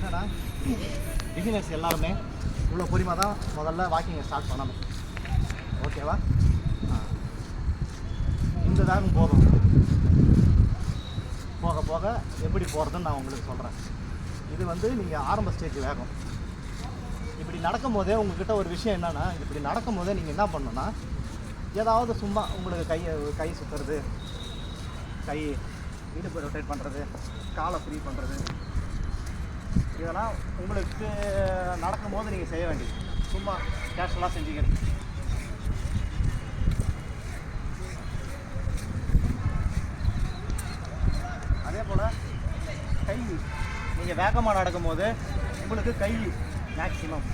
என்னன்னா பிகினர்ஸ் எல்லாருமே இவ்வளோ பொறுமையாக தான் முதல்ல வாக்கிங்கை ஸ்டார்ட் பண்ணணும். ஓகேவா? இந்த வேகம் போதும். போக போக எப்படி போகிறதுன்னு நான் உங்களுக்கு சொல்கிறேன். இது நீங்கள் ஆரம்ப ஸ்டேஜ் வேகம். இப்படி நடக்கும் போதே உங்கள்கிட்ட ஒரு விஷயம் என்னென்னா, இப்படி நடக்கும் போதே நீங்கள் என்ன பண்ணணுன்னா, ஏதாவது சும்மா உங்களுக்கு கை சுற்றுறது, கை இடுப்பு ரொட்டேட் பண்ணுறது, காலை ஃப்ரீ பண்ணுறது, இதெல்லாம் உங்களுக்கு நடக்கும் போது நீங்கள் செய்ய வேண்டியது. சும்மா கேஷுவலாக செஞ்சுக்கிறது. அதே போல் கை நீங்கள் வேகமாக நடக்கும்போது உங்களுக்கு கை மேக்ஸிமம்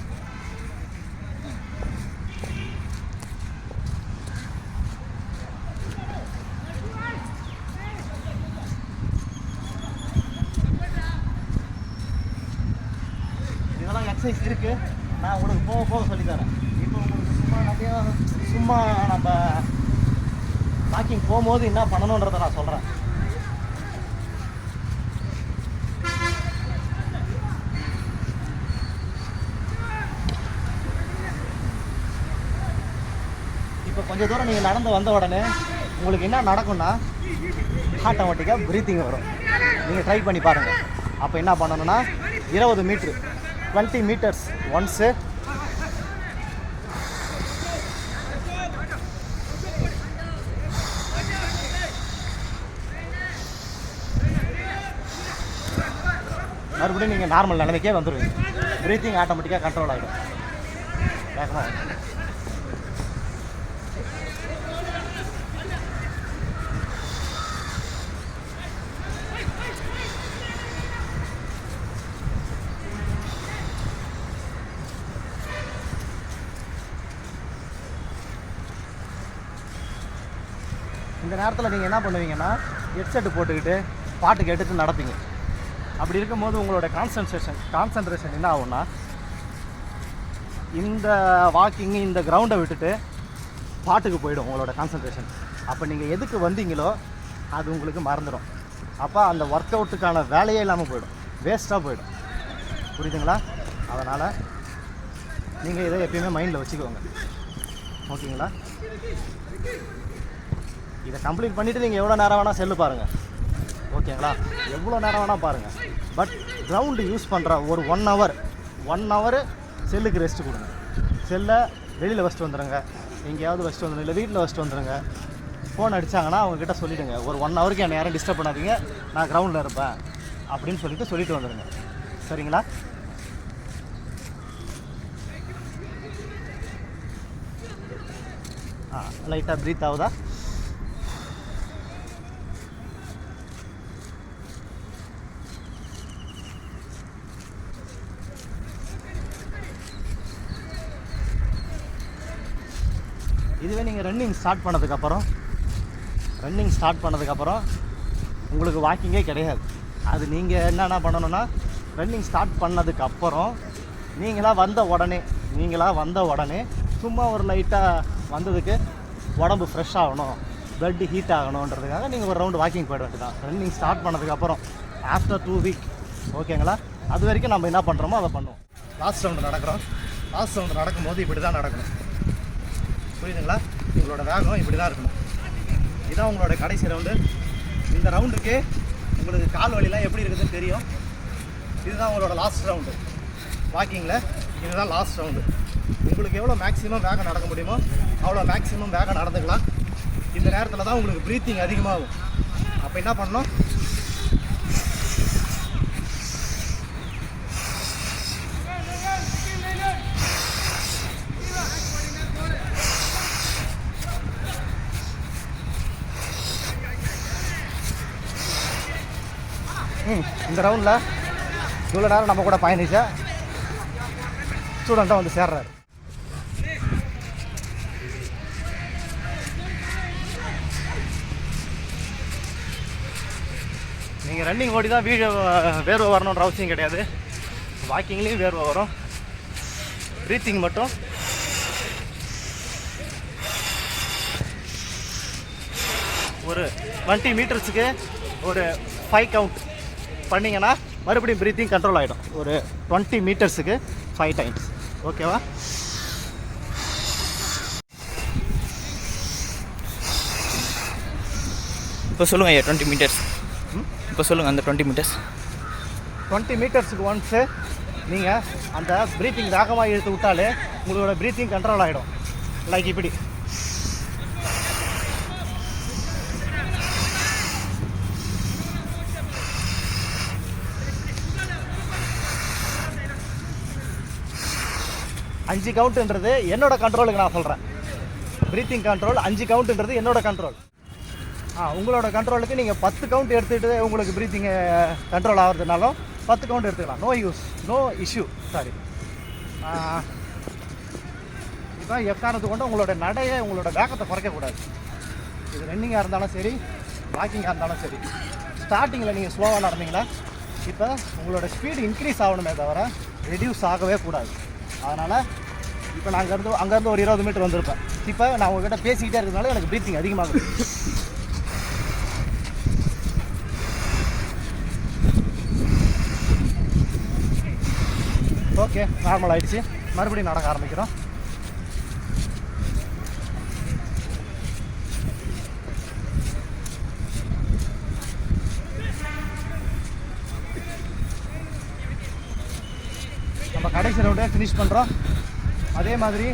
இதெல்லாம் எக்ஸசைஸ் இருக்குது. நான் உங்களுக்கு போக போக சொல்லித்தரேன். இப்போ உங்களுக்கு சும்மா நம்ம வாக்கிங் போகும்போது என்ன பண்ணணுன்றதை நான் சொல்கிறேன். இப்போ கொஞ்சம் தூரம் நீங்கள் நடந்து வந்த உடனே உங்களுக்கு என்ன நடக்கும்னா, ஆட்டோமேட்டிக்காக ப்ரீத்திங் வரும். நீங்கள் ட்ரை பண்ணி பாருங்கள். அப்போ என்ன பண்ணணும்னா 20 மீட்ரு 20 மீட்டர்ஸ் ஒன்ஸு மறுபடியும் நீங்கள் நார்மல் நிலைமைக்கே வந்துடுவீங்க. ப்ரீத்திங் ஆட்டோமேட்டிக்காக கண்ட்ரோல் ஆகிடும். வேகமாக இந்த நேரத்தில் நீங்கள் என்ன பண்ணுவீங்கன்னா, ஹெட்செட்டு போட்டுக்கிட்டு பாட்டு கேட்டுட்டு நடப்பீங்க. அப்படி இருக்கும்போது உங்களோட கான்சன்ட்ரேஷன் என்ன ஆகும்னா, இந்த வாக்கிங்கு இந்த கிரவுண்டை விட்டுட்டு பாட்டுக்கு போயிடும் உங்களோட கான்சன்ட்ரேஷன். அப்போ நீங்கள் எதுக்கு வந்தீங்களோ அது உங்களுக்கு மறந்துடும். அப்போ அந்த ஒர்க் அவுட்டுக்கான வேலையே இல்லாமல் போயிடும், வேஸ்ட்டாக போயிடும். புரியுதுங்களா? அதனால் நீங்கள் இதை எப்பயுமே மைண்டில் வச்சுக்கோங்க. ஓகேங்களா? இதை கம்ப்ளீட் பண்ணிவிட்டு நீங்கள் எவ்வளோ நேரம் வேணால் செல்லு பாருங்கள். ஓகேங்களா? எவ்வளோ நேரம் வேணால் பாருங்கள். பட் கிரவுண்டு யூஸ் பண்ணுற ஒரு 1 ஹவர் செல்லுக்கு ரெஸ்ட்டு கொடுங்க. செல்லை வெளியில் வச்சுட்டு வந்துடுங்க, எங்கேயாவது வச்சுட்டு வந்துடுங்க, இல்லை வீட்டில் வச்சுட்டு வந்துடுங்க. ஃபோன் அடித்தாங்கன்னா அவங்கக்கிட்ட சொல்லிவிடுங்க, ஒரு 1 ஹவருக்கு என்னை யாரும் டிஸ்டர்ப் பண்ணாதீங்க, நான் கிரவுண்டில் இருப்பேன் அப்படின்னு சொல்லிட்டு வந்துடுங்க. சரிங்களா? லைட்டாக ப்ரீத் ஆகுதா? இதுவே நீங்கள் ரன்னிங் ஸ்டார்ட் பண்ணதுக்கப்புறம் உங்களுக்கு வாக்கிங்கே கிடையாது. அது நீங்கள் என்னென்ன பண்ணணுன்னா, ரன்னிங் ஸ்டார்ட் பண்ணதுக்கப்புறம் நீங்களாக வந்த உடனே சும்மா ஒரு லைட்டாக வந்ததுக்கு உடம்பு ஃப்ரெஷ் ஆகணும், பிளட்டு ஹீட் ஆகணுன்றதுக்காக நீங்கள் ஒரு ரவுண்டு வாக்கிங் போயிட வேண்டியதான். ரன்னிங் ஸ்டார்ட் பண்ணதுக்கப்புறம் ஆஃப்டர் 2 வீக். ஓகேங்களா? அது வரைக்கும் நம்ம என்ன பண்ணுறோமோ அதை பண்ணுவோம். லாஸ்ட் ரவுண்டு நடக்கும்போது இப்படி தான் நடக்கணும். புரியுதுங்களா? உங்களோட வேகம் இப்படி தான் இருக்கணும். இதுதான் உங்களோட கடைசி ரவுண்டு. இந்த ரவுண்டுக்கு உங்களுக்கு கால் வலிலாம் எப்படி இருக்குதுன்னு தெரியும். இதுதான் உங்களோட லாஸ்ட் ரவுண்டு வாக்கிங்கில். இதுதான் லாஸ்ட் ரவுண்டு. உங்களுக்கு எவ்வளோ மேக்ஸிமம் வேகம் நடக்க முடியுமோ அவ்வளோ மேக்ஸிமம் வேகம் நடந்துக்கலாம். இந்த நேரத்தில் தான் உங்களுக்கு ப்ரீத்திங் அதிகமாகும். அப்போ என்ன பண்ணணும், இந்த ரவுண்டில் இவ்வளோ நேரம் நம்ம கூட பயணிச்ச ஸ்டூடெண்ட்டாக வந்து சேர்றாரு. நீங்கள் ரன்னிங் ஓடி தான் வேர்வை வரணுன்ற அவசியம் கிடையாது. வாக்கிங்லேயும் வேர்வை வரும். ப்ரீத்திங் மட்டும் ஒரு 20 மீட்டர்ஸுக்கு ஒரு 5 கவுண்ட் பண்ணிங்கன்னா மறுபடியும் ப்ரீத்திங் கண்ட்ரோல் ஆகிடும். ஒரு 20 மீட்டர்ஸுக்கு 5 டைம்ஸ். ஓகேவா? இப்போ சொல்லுங்கள் ஐயா 20 மீட்டர்ஸ். இப்போ சொல்லுங்கள் அந்த 20 மீட்டர்ஸ். 20 மீட்டர்ஸுக்கு ஒன்ஸு நீங்கள் அந்த ப்ரீத்திங் வேகமாக இழுத்து விட்டாலே உங்களோட ப்ரீத்திங் கண்ட்ரோல் ஆகிடும். லைக் இப்படி. அஞ்சு கவுண்ட்டுன்றது என்னோட கண்ட்ரோலுக்கு நான் சொல்கிறேன். ப்ரீத்திங் கண்ட்ரோல் 5 கவுண்ட்டுன்றது என்னோட கண்ட்ரோல். உங்களோட கண்ட்ரோலுக்கு நீங்கள் 10 கவுண்ட் எடுத்துகிட்டு உங்களுக்கு ப்ரீத்திங் கண்ட்ரோல் ஆகிறதுனாலும் 10 கவுண்ட் எடுத்துக்கலாம். No issue. சாரி. இப்போ எக்காரணத்து கொண்டு உங்களோட நடையை உங்களோட வேகத்தை குறைக்கக்கூடாது. இது ரன்னிங்காக இருந்தாலும் சரி, வாக்கிங்காக இருந்தாலும் சரி. ஸ்டார்டிங்கில் நீங்கள் ஸ்லோவாக நடந்தீங்களா, இப்போ உங்களோட ஸ்பீடு இன்க்ரீஸ் ஆகணுமே தவிர ரெடியூஸ் ஆகவே கூடாது. அதனால் இப்போ நான் அங்கேருந்து ஒரு 20 மீட்டர் வந்திருப்பேன். இப்போ நான் உங்கள்கிட்ட பேசிக்கிட்டே இருக்கிறதுனால எனக்கு ப்ரீத்திங் அதிகமாகுது. ஓகே, நார்மல் ஆகிடுச்சு. மறுபடியும் நடக்க ஆரம்பிக்கிறோம். நம்ம கடைசி ரவுண்டே ஃபினிஷ் பண்ணுறோம். அதே மாதிரி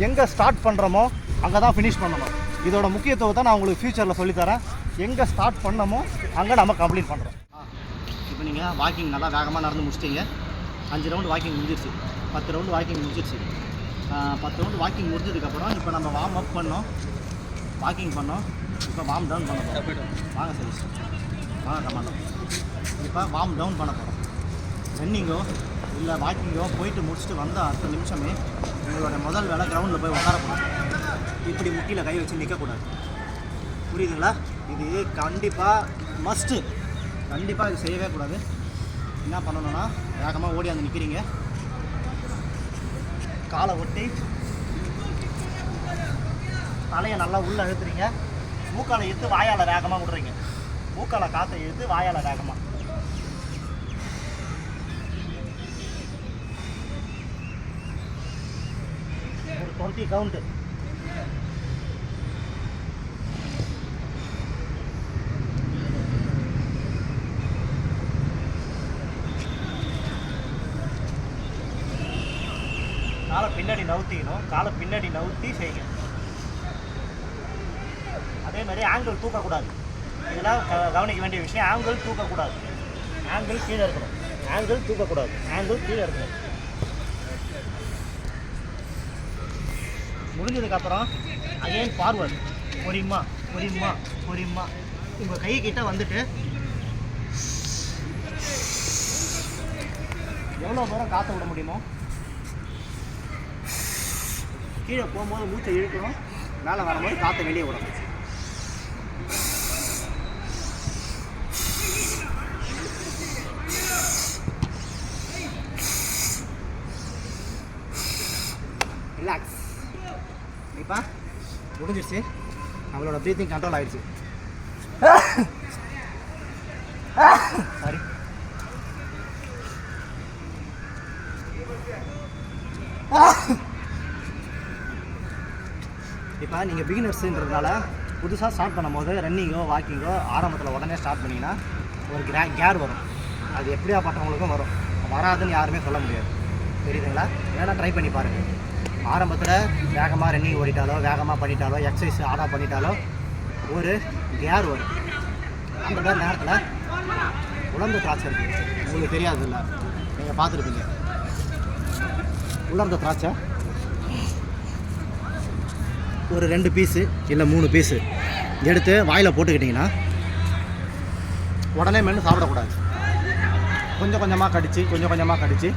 எங்கே ஸ்டார்ட் பண்ணுறோமோ அங்கே தான் ஃபினிஷ் பண்ணணும். இதோட முக்கியத்துவத்தை நான் உங்களுக்கு ஃப்யூச்சரில் சொல்லித்தரேன். எங்கே ஸ்டார்ட் பண்ணமோ அங்கே நம்ம கம்ப்ளீட் பண்ணுறோம். இப்போ நீங்கள் வாக்கிங் நல்லா வேகமாக நடந்து முடிச்சிட்டீங்க. 5 ரவுண்டு வாக்கிங் முடிஞ்சிருச்சு. 10 ரவுண்டு வாக்கிங் முடிஞ்சிருச்சு. 10 ரவுண்டு வாக்கிங் முடிஞ்சதுக்கப்புறம் இப்போ நம்ம வார்ம் அப் பண்ணோம், வாக்கிங் பண்ணோம். இப்போ வார்ம் டவுன் பண்ண போகிறோம். வாங்க சரி, வாங்க கமாண்டோ. இப்போ வார்ம் டவுன் பண்ண போகிறோம். ரன்னிங்கோ இல்லை வாக்கிங்கோ போயிட்டு முடிச்சுட்டு வந்த அடுத்த நிமிஷமே உங்களோட முதல் வேலை கிரவுண்டில் போய் உட்கார போகிறோம். இப்படி முட்டியில் கை வச்சு நிற்கக்கூடாது. புரியுதுங்களா? இது கண்டிப்பாக மஸ்ட்டு. கண்டிப்பாக இது செய்யவே கூடாது. என்ன பண்ணணும்னா, வேகமாக ஓடி வந்து நிற்கிறீங்க, காலை ஒட்டி தலையை நல்லா உள்ளே இழுத்துறீங்க. மூக்காலை இழுத்து வாயால் வேகமாக விடுறீங்க. மூக்காலை காற்றை இழுத்து வாயால் வேகமாக. ஒரு 20 கவுண்ட்டு. காலை பின்னாடி நவுத்திக்கணும். காலை பின்னாடி நவுத்தி செய்யுங்க. அதே மாதிரி ஆங்கிள் தூக்கக்கூடாது. இதெல்லாம் கவனிக்க வேண்டிய விஷயம். ஆங்கிள் தூக்கக்கூடாது. ஆங்கிள் கீழே இருக்கணும். ஆங்கிள் தூக்கக்கூடாது. ஆங்கிள் கீழே இருக்கணும். முடிஞ்சதுக்கப்புறம் அகைன் ஃபார்வர்டு. பொறிமா பொறிமா பொறிமா. உங்கள் கை கிட்ட வந்துட்டு எவ்வளோ தூரம் காற்ற விட முடியுமோ கீழே போகும்போது மூச்சை இழுக்கணும். மேலே வரும்போது காற்றை வெளியே விடணும். ரிலாக்ஸ். இப்போ முடிஞ்சிருச்சு. நம்மளோட ப்ரீத்திங் கண்ட்ரோல் ஆகிடுச்சு. சாரி. இப்போ நீங்கள் பிகினர்ஸுன்றதுனால புதுசாக ஸ்டார்ட் பண்ணும்போது ரன்னிங்கோ வாக்கிங்கோ ஆரம்பத்தில் உடனே ஸ்டார்ட் பண்ணிங்கன்னா ஒரு கேர் வரும். அது எப்படியாப்பட்டவங்களுக்கும் வரும். வராதுன்னு யாருமே சொல்ல முடியாது. தெரியுதுங்களா? வேணால் ட்ரை பண்ணி பாருங்கள். ஆரம்பத்தில் வேகமாக ரன்னிங் ஓடிட்டாலோ வேகமாக பண்ணிட்டாலோ எக்ஸசைஸ் ஆடாக பண்ணிட்டாலோ ஒரு கேர் வரும். அந்த மாதிரி நேரத்தில் உலர்ந்த திராட்சை இருக்குது. உங்களுக்கு தெரியாது இல்லை, நீங்கள் பார்த்துருப்பீங்க. உலர்ந்த திராட்சை ஒரு 2 பீஸு இல்லை 3 பீஸு எடுத்து வாயில் போட்டுக்கிட்டிங்கன்னா உடனே மென்று சாப்பிடக்கூடாது. கொஞ்சம் கொஞ்சமாக கடித்து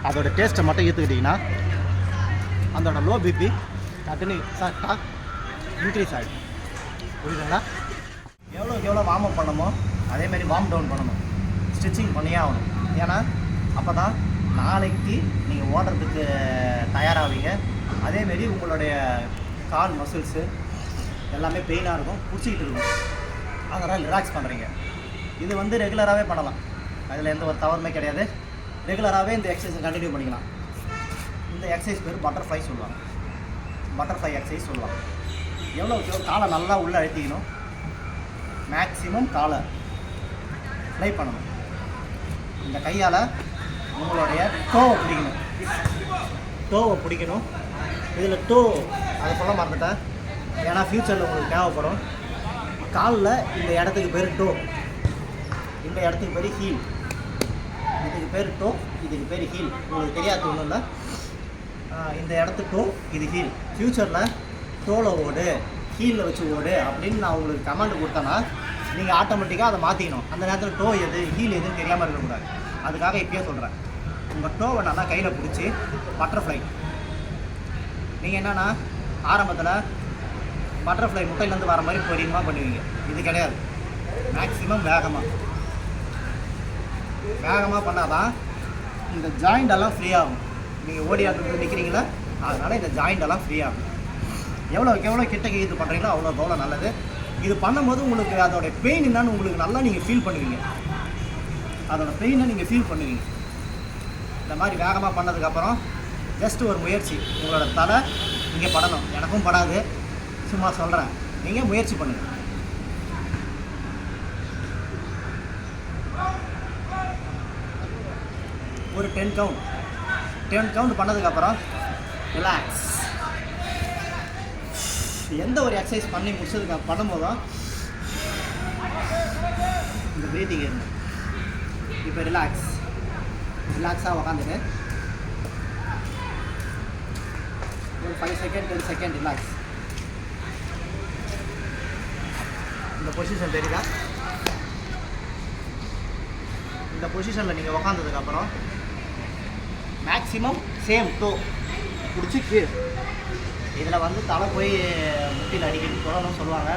அதோட டேஸ்ட்டை மட்டும் ஏற்றுக்கிட்டிங்கன்னா அதோட லோ பிபி டக்குன்னு சாப்பிட்டா இன்க்ரீஸ் ஆகிடும். புரியுதுங்களா? எவ்வளோக்கு எவ்வளோ வார்ம் அப் பண்ணணுமோ அதேமாதிரி வார்ம் டவுன் பண்ணணும். ஸ்டிச்சிங் பண்ணியே ஆகணும். ஏன்னா அப்போ தான் நாளைக்கு நீங்கள் ஓடுறதுக்கு தயாராகவீங்க. அதேமாரி உங்களுடைய கால் மசில்ஸு எல்லாமே பெயினாக இருக்கும், பிடிச்சிக்கிட்டு இருக்கும். அதனால் ரிலாக்ஸ் பண்ணுறீங்க. இது ரெகுலராகவே பண்ணலாம். அதில் எந்த ஒரு தவறுமே கிடையாது. ரெகுலராகவே இந்த எக்ஸசைஸை கண்டினியூ பண்ணிக்கலாம். இந்த எக்ஸசைஸ் பேர் பட்டர்ஃப்ளை சொல்லுவாங்க. பட்டர்ஃப்ளை எக்ஸசைஸ் சொல்லுவாங்க. எவ்வளோ காலை நல்லா உள்ளே அழுத்திக்கணும். மேக்ஸிமம் காலை ஃப்ளை பண்ணணும். இந்த கையால் உங்களுடைய டோவை பிடிக்கணும். டோவை பிடிக்கணும். இதில் டோ அதை சொல்ல மறந்துட்டேன், ஏன்னா ஃப்யூச்சரில் உங்களுக்கு தேவைப்படும். காலில் இந்த இடத்துக்கு பேர் டோ, இந்த இடத்துக்கு பேர் ஹீல். இதுக்கு பேர் டோ, இதுக்கு பேர் ஹீல். உங்களுக்கு தெரியாது ஒன்றும் இல்லை. இந்த இடத்து டோ, இது ஹீல். ஃப்யூச்சரில் டோவில் ஓடு, ஹீலில் வச்சு ஓடு அப்படின்னு நான் உங்களுக்கு கமெண்ட் கொடுத்தேன்னா நீங்கள் ஆட்டோமேட்டிக்காக அதை மாற்றிக்கணும். அந்த நேரத்தில் டோ எது ஹீல் எதுன்னு தெரியாமல் இருக்கக்கூடாது. அதுக்காக இப்பயே சொல்கிறேன், உங்கள் டோவை நல்லா கையில் பிடிச்சி பட்டர்ஃப்ளை. நீங்கள் என்னென்னா ஆரம்பத்தில் பட்டர்ஃப்ளை முட்டையிலேருந்து வர மாதிரி பொறியமாக பண்ணுவீங்க. இது கிடையாது. மேக்ஸிமம் வேகமாக பண்ணால் தான் இந்த ஜாயிண்டெல்லாம் ஃப்ரீ ஆகும். நீங்கள் ஓடி ஆடுறது நிற்கிறீங்களா, அதனால் இந்த ஜாயிண்டெல்லாம் ஃப்ரீ ஆகும். எவ்வளோ கிட்டக்கு இது பண்ணுறீங்களோ அவ்வளோ நல்லது. இது பண்ணும்போது உங்களுக்கு அதோட பெயின் என்னன்னு உங்களுக்கு நல்லா நீங்கள் ஃபீல் பண்ணுவீங்க. அதோட பெயினை நீங்கள் ஃபீல் பண்ணுவீங்க. இந்த மாதிரி வேகமாக பண்ணதுக்கப்புறம் ஜஸ்ட் ஒரு முயற்சி, உங்களோட தலை இங்கே படணும். எனக்கும் படாது, சும்மா சொல்கிறேன். நீங்கள் முயற்சி பண்ணுங்கள். ஒரு 10 கவுண்ட் பண்ணதுக்கப்புறம் ரிலாக்ஸ். எந்த ஒரு எக்ஸசைஸ் பண்ணி முடிச்சதுக்கு பண்ணும்போதும் இந்த ப்ரீத்திங் இருந்தேன். இப்போ ரிலாக்ஸாக உக்காந்துட்டு ஒரு 5 செகண்ட் 10 செகண்ட் ரிலாக்ஸ். இந்த பொசிஷன் தெரியுதா? இந்த பொசிஷனில் நீங்கள் உக்காந்ததுக்கப்புறம் மேக்ஸிமம் சேம் டோ பிடிச்சி கீழ். இதில் வந்து தலை போய் முட்டியில் அடிக்கடி தொடணும்னு சொல்லுவாங்க.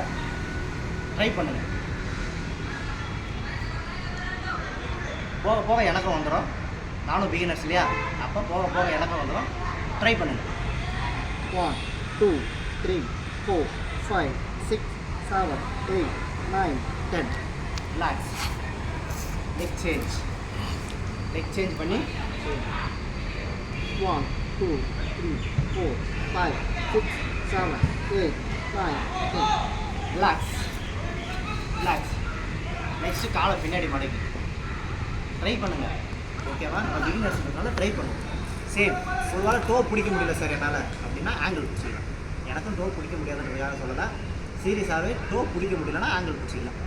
ட்ரை பண்ணுங்கள். போக போக எனக்கும் வந்துடும். நானும் பிகினர்ஸ் இல்லையா, அப்போ போக போக எனக்கும் வந்துடும். ட்ரை பண்ணுங்கள். 1 2 3 4 5 6 7 8 9 10. ரிலாக்ஸ். லெக் சேஞ்ச் பண்ணி 1 2 3 4 5 6 7 8 9 10. ரிலாக்ஸ். நெக்ஸ்ட்டு காலை பின்னாடி மடக்கி ட்ரை பண்ணுங்கள். ஓகேவா? நம்ம பிகினர்ஸ்னால ட்ரை பண்ணுவோம். சேம். ஒரு வேளை டோ பிடிக்க முடியல சார் என்னால் அப்படின்னா ஆங்கிள் பிடிச்சிக்கலாம். எனக்கும் டோ பிடிக்க முடியாதுன்றதுக்காக சொல்லலை. சீரியஸாகவே டோ பிடிக்க முடியலன்னா ஆங்கிள் பிடிச்சிக்கலாம்.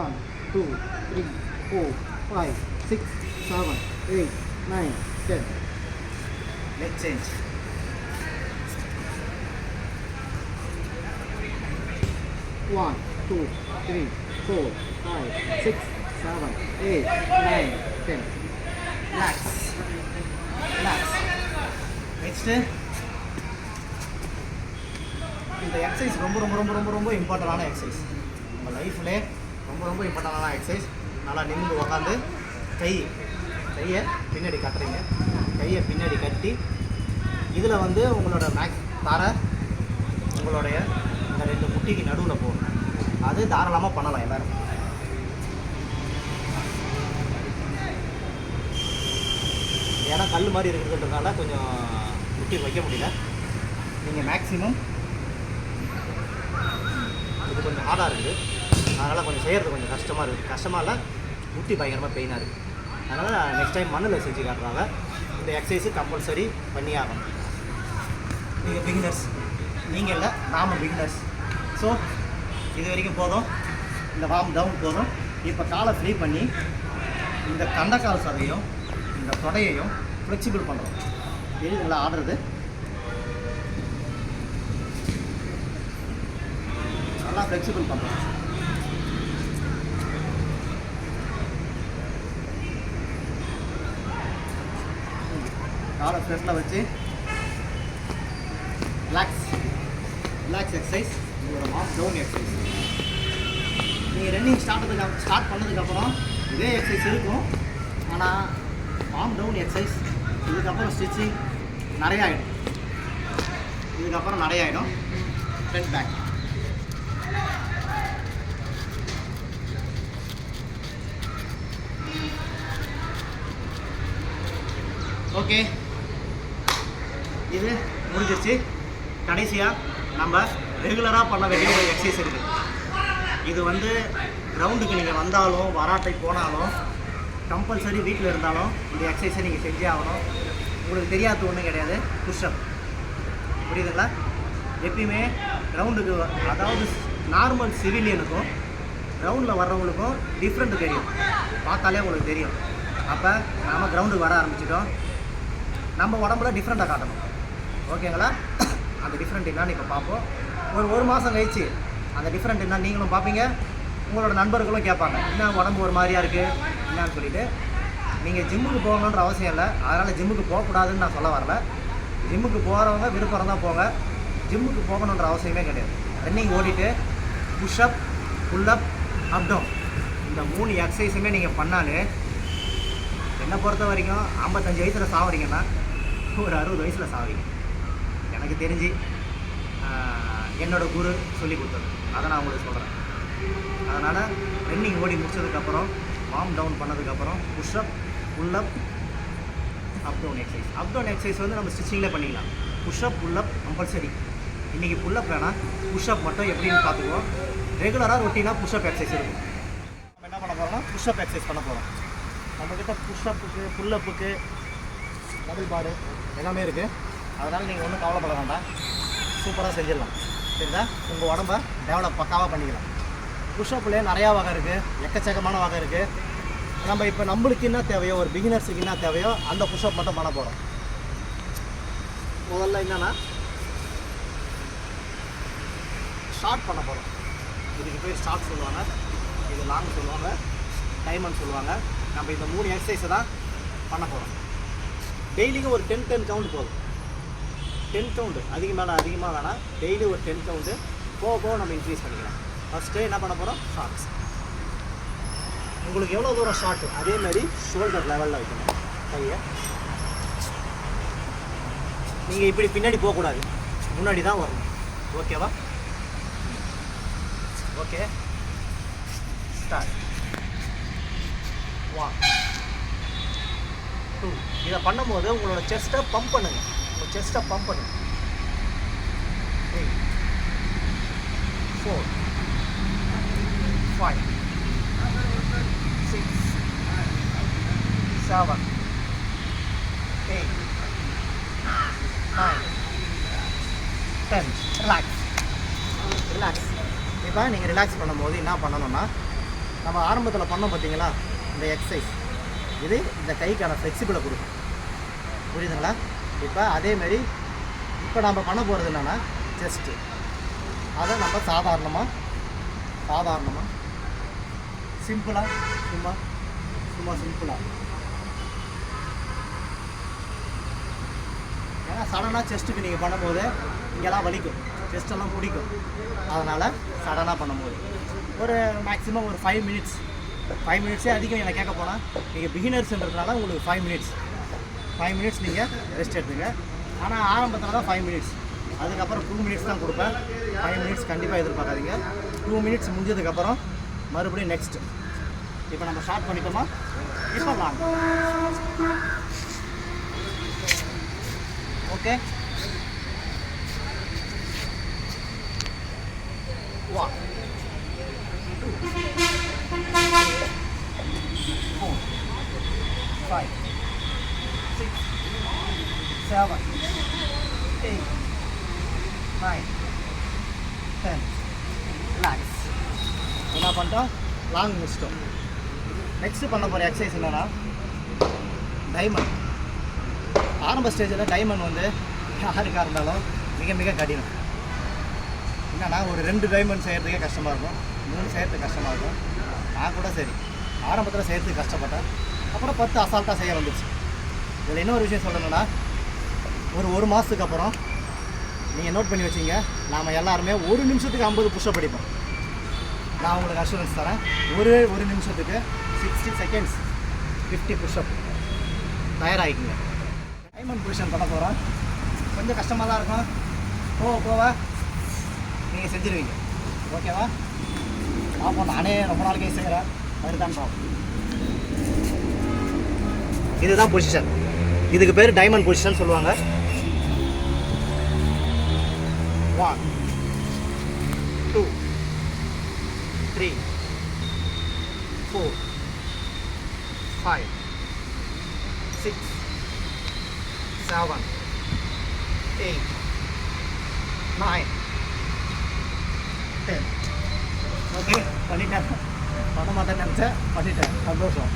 1 2 3 4 5 6 7 8 9 10. Leg change. 1 2 3 4 5 6 7 8 9 10. ரிலாக்ஸ். நெக்ஸ்ட்டு இந்த எக்ஸசைஸ் ரொம்ப ரொம்ப ரொம்ப ரொம்ப ரொம்ப இம்பார்ட்டண்டான எக்ஸசைஸ். நம்ம லைஃப்லே ரொம்ப ரொம்ப இம்பார்ட்டண்டான எக்ஸசைஸ். நல்லா நின்று உக்காந்து கையை பின்னாடி கட்டுறீங்க. கையை பின்னாடி கட்டி இதில் வந்து உங்களோட உங்களுடைய இந்த 2 முட்டிக்கு நடுவில் போகும். அது தாராளமாக பண்ணலாம் எல்லோரும். ஏன்னா கல் மாதிரி இருக்கிறதுன்றதுனால கொஞ்சம் முட்டி வைக்க முடியல. நீங்கள் மேக்ஸிமம் இது கொஞ்சம் ஹார்டாக இருக்குது, அதனால் கொஞ்சம் செய்கிறது கொஞ்சம் கஷ்டமாக இருக்குது. கஷ்டமாக இல்லை, முட்டி பயங்கரமாக பெயினாக இருக்குது. அதனால் நெக்ஸ்ட் டைம் மண்ணில் செஞ்சு காட்டுறாங்க. இந்த எக்ஸசைஸு கம்பல்சரி பண்ணி ஆகணும். நீங்கள் பிகினர்ஸ், நீங்கள் இல்லை, நாம் பிகினர்ஸ். ஸோ இது வரைக்கும் போதும். இந்த வார்ம் டவுன் போதும். இப்போ காலை ஃப்ரீ பண்ணி இந்த கண்டக்கால் சதையும் இந்த தொடையையும் ஃப்ளெக்சிபிள் பண்ணுறோம். இதுங்களா ஆடுறது நல்லா ஃப்ளெக்சிபிள் பண்ணுறோம். காலை ஃப்ரெண்டில் வச்சு ரிலாக்ஸ் எக்ஸசைஸ். உங்களோட வார்ம் டவுன் எக்ஸசைஸ். நீங்கள் ரன்னிங் ஸ்டார்ட் பண்ணதுக்கப்புறம் இதே எக்ஸசைஸ் இருக்கும். ஆனால் வார்ம் டவுன் எக்ஸசைஸ் இதுக்கப்புறம் ஸ்டிச்சிங் நிறைய ஆகிடும். Front back. ஓகே, இது முடிஞ்சிருச்சு. கடைசியாக நம்ம ரெகுலராக பண்ண வேண்டிய ஒரு எக்ஸசைஸ் இருக்குது. இது வந்து கிரவுண்டுக்கு நீங்கள் வந்தாலும் வராட்டை போனாலும் கம்பல்சரி வீட்டில் இருந்தாலும் இந்த எக்ஸசைஸை நீங்கள் செஞ்சே ஆகணும். உங்களுக்கு தெரியாத ஒன்றும் கிடையாது. புஷ்அப், புரியுதுங்களா? எப்பயுமே கிரவுண்டுக்கு, அதாவது நார்மல் சிவிலியனுக்கும் கிரவுண்டில் வர்றவங்களுக்கும் டிஃப்ரெண்ட் தெரியும், பார்த்தாலே உங்களுக்கு தெரியும். அப்போ நாம் கிரவுண்டுக்கு வர ஆரம்பிச்சிட்டோம், நம்ம உடம்புல டிஃப்ரெண்ட்டாக காட்டணும். ஓகேங்களா? அந்த டிஃப்ரெண்ட் என்னன்னு இப்போ பார்ப்போம். ஒரு மாதம் கழிச்சு அந்த டிஃப்ரெண்ட் என்ன நீங்களும் பார்ப்பீங்க, உங்களோட நண்பர்களும் கேட்பாங்க, என்ன உடம்பு ஒரு மாதிரியாக இருக்குது என்னான்னு சொல்லிவிட்டு. நீங்கள் ஜிம்முக்கு போகணுன்ற அவசியம் இல்லை, அதனால் ஜிம்முக்கு போகக்கூடாதுன்னு நான் சொல்ல வரல. ஜிம்முக்கு போகிறவங்க விருப்பம் தான் போங்க, ஜிம்முக்கு போகணுன்ற அவசியமே கிடையாது. ரன்னிங் ஓடிட்டு புஷ்அப், புல்லப், அப்டவுன் இந்த 3 எக்ஸசைஸுமே நீங்கள் பண்ணாலே, என்னை பொறுத்த வரைக்கும் 55 வயசில் சாவறீங்கன்னா ஒரு 60 வயசில் சாவறீங்க. எனக்கு தெரிஞ்சு என்னோடய குரு சொல்லி கொடுத்தது, அதை நான் உங்களுக்கு சொல்கிறேன். அதனால் ரன்னிங் ஓடி முடிச்சதுக்கப்புறம், வார்ம் டவுன் பண்ணதுக்கப்புறம் pushup, pullup, up down exercise. Up down exercise வந்து நம்ம ஸ்டிச்சிங்லேயே பண்ணிக்கலாம். Pushup, pullup compulsory. இன்றைக்கி புல்லப் வேணாம், புஷ்அப் மட்டும் எப்படின்னு பார்த்துக்குவோம். ரெகுலராக ரொட்டீனாக புஷ்அப் எக்ஸசைஸ் இருக்கும். நம்ம என்ன பண்ண போகிறோம்னா புஷ்அப் எக்ஸசைஸ் பண்ண போகிறோம். நம்மக்கிட்ட புஷ்அப்புக்கு, புல்லப்புக்கு, டபுள் பாரு எல்லாமே இருக்குது. அதனால் நீங்கள் ஒன்றும் கவலைப்பட வேண்டாம், சூப்பராக செஞ்சிடலாம். சரிதா? உங்கள் உடம்ப டெவலப் பக்காவாக பண்ணிக்கலாம். புஷ்அப்லேயே நிறையா வகை இருக்குது, எக்கச்சக்கமான வகை இருக்குது. நம்ம இப்போ நம்மளுக்கு என்ன தேவையோ, ஒரு பிகினர்ஸுக்கு என்ன தேவையோ அந்த புஷ்அப் மட்டும் பண்ண போகிறோம். முதல்ல என்னென்னா ஷார்ட் பண்ண போகிறோம். இதுக்கு பேர் ஷார்ட் சொல்லுவாங்க, இது லாங் சொல்லுவாங்க, டைமண்ட் சொல்லுவாங்க. நம்ம இந்த 3 எக்ஸசைஸை தான் பண்ண போகிறோம். டெய்லியும் ஒரு 10 கவுண்ட் போதும். 10 கவுண்டு, அதிகமாக வேணாம். டெய்லி ஒரு 10 கவுண்டு, போக நம்ம இன்க்ரீஸ் பண்ணிக்கலாம். ஃபஸ்ட்டு என்ன பண்ண போகிறோம், ஷார்ட்ஸ். உங்களுக்கு எவ்வளோ தூரம் ஷார்ட்டு, அதேமாதிரி ஷோல்டர் லெவலில் வைக்கணும் கையை. நீங்கள் இப்படி பின்னாடி போகக்கூடாது, முன்னாடி தான் வரணும். ஓகேவா? Okay, start. 1 2. இதை பண்ணும்போது உங்களோட செஸ்ட்டை பம்ப் பண்ணுங்கள். உங்கள் செஸ்ட்டை பம்ப் பண்ணுங்கள். 3 4 5 6 7 8 9 10. ரிலாக்ஸ். இப்போ நீங்கள் ரிலாக்ஸ் பண்ணும்போது என்ன பண்ணணும்னா, நம்ம ஆரம்பத்தில் பண்ணோம் பார்த்தீங்களா இந்த எக்ஸசைஸ், இது இந்த கைக்கான ஃப்ளெக்சிபிளை கொடுக்கும். புரியுதுங்களா? இப்போ அதேமாரி இப்போ நம்ம பண்ண போகிறது என்னென்னா செஸ்ட்டு. அதை நம்ம சாதாரணமாக சிம்பிளாக சும்மா சிம்பிளாக, ஏன்னா சடனாக செஸ்ட்டுக்கு நீங்கள் பண்ணும்போது இங்கெல்லாம் வலிக்கும், செஸ்ட்டெல்லாம் பிடிக்கும். அதனால் சடனாக பண்ணும்போது ஒரு மேக்ஸிமம் ஒரு 5 மினிட்ஸே அதிகம். எனக்கு கேட்க போனால் நீங்கள் பிகினர்ஸ்ன்றதுனால உங்களுக்கு 5 மினிட்ஸ் நீங்கள் ரெஸ்ட் எடுத்துங்க. ஆனால் ஆரம்பத்தில் தான் 5 மினிட்ஸ், அதுக்கப்புறம் 2 மினிட்ஸ் தான் கொடுப்பேன். 5 மினிட்ஸ் கண்டிப்பாக எதிர்பார்க்காதீங்க. 2 மினிட்ஸ் முடிஞ்சதுக்கப்புறம் மறுபடியும் நெக்ஸ்ட். இப்போ நம்ம ஸ்டார்ட் பண்ணிட்டோமா? இப்போ லாங். ஓகே, 1 2 4 5 6 7 8 9 10. ரிலாக்ஸ். என்ன பண்ணிட்டோம்? லாங் முடிச்சிட்டோம். நெக்ஸ்ட்டு பண்ண போகிற எக்ஸசைஸ் என்னென்னா டைமண்ட். ஆரம்ப ஸ்டேஜில் டைமண்ட் வந்து யாருக்காக இருந்தாலும் மிக மிக கடினம். என்னென்னா ஒரு 2 டைமண்ட் செய்கிறதுக்கே கஷ்டமாக இருக்கும், 3 செய்கிறதுக்கு கஷ்டமாக இருக்கும். நான் கூட சரி ஆரம்பத்தில் செய்கிறதுக்கு கஷ்டப்பட்டேன், அப்புறம் 10 அசால்ட்டாக செய்ய வந்துச்சு. இதில் இன்னொரு விஷயம் சொல்லணும்னா, ஒரு மாதத்துக்கு அப்புறம் நீங்கள் நோட் பண்ணி வச்சிங்க, நாம் எல்லாருமே 1 நிமிஷத்துக்கு 50 புஷ்அப் படிப்போம். நான் உங்களுக்கு அஷூரன்ஸ் தரேன், ஒரு நிமிஷத்துக்கு 60 செகண்ட்ஸ் 50 புஷ்அப். தயாராகிக்குங்க. டைமண்ட் பொசிஷன் பண்ண போகிறோம். கொஞ்சம் கஷ்டமாக தான் இருக்கும், போக நீங்கள் செஞ்சுருவீங்க. ஓகேவா? பார்ப்போம். நானே ரொம்ப நாளைக்கு செய்கிறேன், வருதான் பார்ப்போம். இதுதான் பொசிஷன். இதுக்கு பேர் டைமண்ட் பொசிஷன் சொல்லுவாங்க. 1 2 3 4 5 6 7 8 9 10. ஓகே, பண்ணிட்டேன். பண்ண மாட்டேன்னு நினச்சேன், பண்ணிட்டேன். சந்தோஷம்.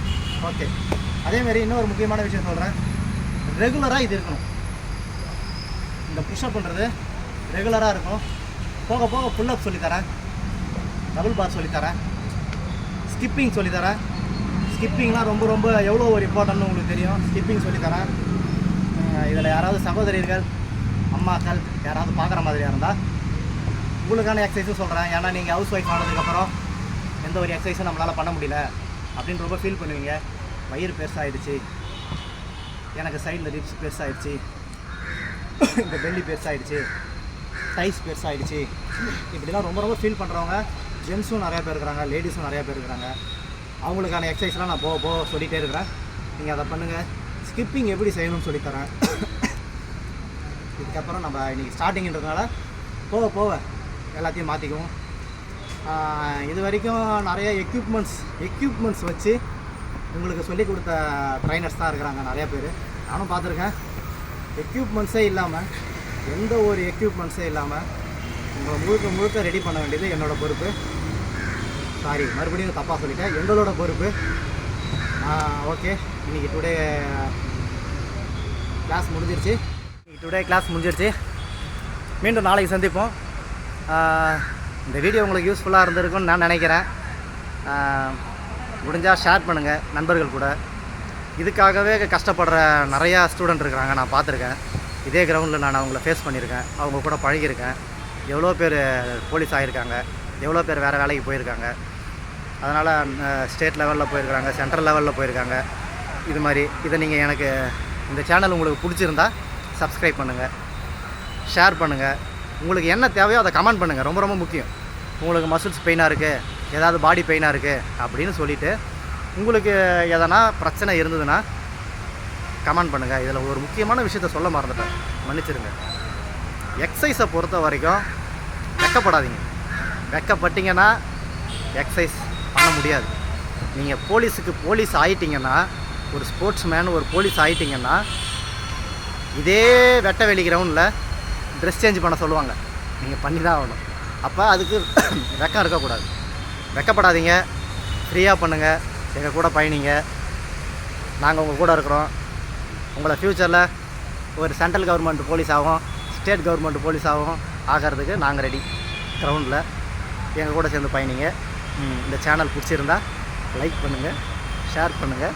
ஓகே, அதேமாரி இன்னொரு முக்கியமான விஷயம் சொல்கிறேன். ரெகுலராக இது இருக்கணும். இந்த புஷ்அப் பண்ணுறது ரெகுலராக இருக்கும். போக போக புல்லப் சொல்லித்தரேன், டபுள் பார் சொல்லித்தரேன், ஸ்கிப்பிங் சொல்லித்தரேன். ஸ்கிப்பிங்லாம் ரொம்ப ரொம்ப எவ்வளோ ஒரு இம்பார்ட்டன்ட்னு உங்களுக்கு தெரியும். ஸ்கிப்பிங் சொல்லித்தரேன். இதில் யாராவது சகோதரிகள், அம்மாக்கள் யாராவது பார்க்குற மாதிரியாக இருந்தால் உங்களுக்கான எக்ஸசைஸும் சொல்கிறேன். ஏன்னா நீங்கள் ஹவுஸ் ஒய்ஃப் ஆனதுக்கப்புறம் எந்த ஒரு எக்ஸசைஸும் நம்மளால் பண்ண முடியல அப்படின்னு ரொம்ப ஃபீல் பண்ணுவீங்க. வயிறு பெருசாகிடுச்சு, எனக்கு சைடில் ரிப்ஸ் பெருசாகிடுச்சு, இந்த பெல்லி பெருசாகிடுச்சு, டைஸ் பெருசாகிடுச்சு, இப்படிலாம் ரொம்ப ரொம்ப ஃபீல் பண்ணுறவங்க ஜென்ஸும் நிறையா பேர் இருக்கிறாங்க, லேடிஸும் நிறையா பேர் இருக்கிறாங்க. அவங்களுக்கான எக்ஸசைஸ்லாம் நான் போக போக சொல்லிகிட்டே இருக்கிறேன். நீங்கள் அதை பண்ணுங்கள். ஸ்கிப்பிங் எப்படி செய்யணும்னு சொல்லித்தரேன். இதுக்கப்புறம் நம்ம இன்றைக்கி ஸ்டார்டிங்கிறதுனால போக போக எல்லாத்தையும் மாற்றிக்குவோம். இது வரைக்கும் நிறைய எக்யூப்மெண்ட்ஸ் வச்சு உங்களுக்கு சொல்லிக் கொடுத்த ட்ரைனர்ஸ் தான் இருக்கிறாங்க நிறையா பேர். நானும் பார்த்துருக்கேன். எக்யூப்மெண்ட்ஸே இல்லாமல், எந்த ஒரு எக்யூப்மெண்ட்ஸே இல்லாமல் உங்களை முழுக்க முழுக்க ரெடி பண்ண வேண்டியது என்னோடய பொறுப்பு. சாரி, மறுபடியும் தப்பாக சொல்லிட்டேன், எங்களோட பொறுப்பு. ஓகே, இன்றைக்கி டுடே கிளாஸ் முடிஞ்சிருச்சு. மீண்டும் நாளைக்கு சந்திப்போம். இந்த வீடியோ உங்களுக்கு யூஸ்ஃபுல்லாக இருந்திருக்குன்னு நான் நினைக்கிறேன். முடிஞ்சால் ஷேர் பண்ணுங்கள் நண்பர்கள் கூட. இதுக்காகவே கஷ்டப்படுற நிறையா ஸ்டூடெண்ட் இருக்கிறாங்க, நான் பார்த்துருக்கேன். இதே கிரவுண்டில் நான் அவங்கள ஃபேஸ் பண்ணியிருக்கேன், அவங்க கூட பழகியிருக்கேன். எவ்வளோ பேர் போலீஸ் ஆகியிருக்காங்க, எவ்வளோ பேர் வேறு வேலைக்கு போயிருக்காங்க. அதனால் ஸ்டேட் லெவலில் போயிருக்காங்க, சென்ட்ரல் லெவலில் போயிருக்காங்க. இது மாதிரி இதை நீங்கள் எனக்கு இந்த சேனல் உங்களுக்கு பிடிச்சிருந்தா சப்ஸ்கிரைப் பண்ணுங்கள், ஷேர் பண்ணுங்கள். உங்களுக்கு என்ன தேவையோ அதை கமெண்ட் பண்ணுங்கள். ரொம்ப ரொம்ப முக்கியம். உங்களுக்கு மசில்ஸ் பெயினாக இருக்குது, ஏதாவது பாடி பெயினாக இருக்குது அப்படின்னு சொல்லிவிட்டு உங்களுக்கு எதனா பிரச்சனை இருந்ததுன்னா கமெண்ட் பண்ணுங்கள். இதில் ஒரு முக்கியமான விஷயத்த சொல்ல மறந்துட்டேன், மன்னிச்சிருங்க. எக்ஸசைஸை பொறுத்த வரைக்கும் வெக்கப்படாதீங்க. வெக்கப்பட்டீங்கன்னா எக்ஸசைஸ் பண்ண முடியாது. நீங்கள் போலீஸ் ஆகிட்டிங்கன்னா, ஒரு ஸ்போர்ட்ஸ் மேன், ஒரு போலீஸ் ஆகிட்டிங்கன்னா இதே வெட்டவெளி கிரவுண்டில் ட்ரெஸ் சேஞ்ச் பண்ண சொல்லுவாங்க, நீங்கள் பண்ணி தான் ஆகணும். அப்போ அதுக்கு வெக்கம் இருக்கக்கூடாது. வெக்கப்படாதீங்க, ஃப்ரீயாக பண்ணுங்கள், எங்கள் கூட பயணிங்க. நாங்கள் உங்கள் கூட இருக்கிறோம். உங்களை ஃப்யூச்சரில் ஒரு சென்ட்ரல் கவர்மெண்ட் போலீஸாகவும் ஸ்டேட் கவர்மெண்ட் போலீஸாகவும் ஆகிறதுக்கு நாங்கள் ரெடி. கிரவுண்டில் எங்கள் கூட சேர்ந்து பயணிங்க. இந்த சேனல் பிடிச்சிருந்தா லைக் பண்ணுங்கள், ஷேர் பண்ணுங்கள்,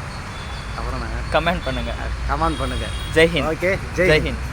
அப்புறம் நாங்கள் கமெண்ட் பண்ணுங்கள். ஜெய் ஹிந்த். ஓகே, ஜெய் ஹிந்த்.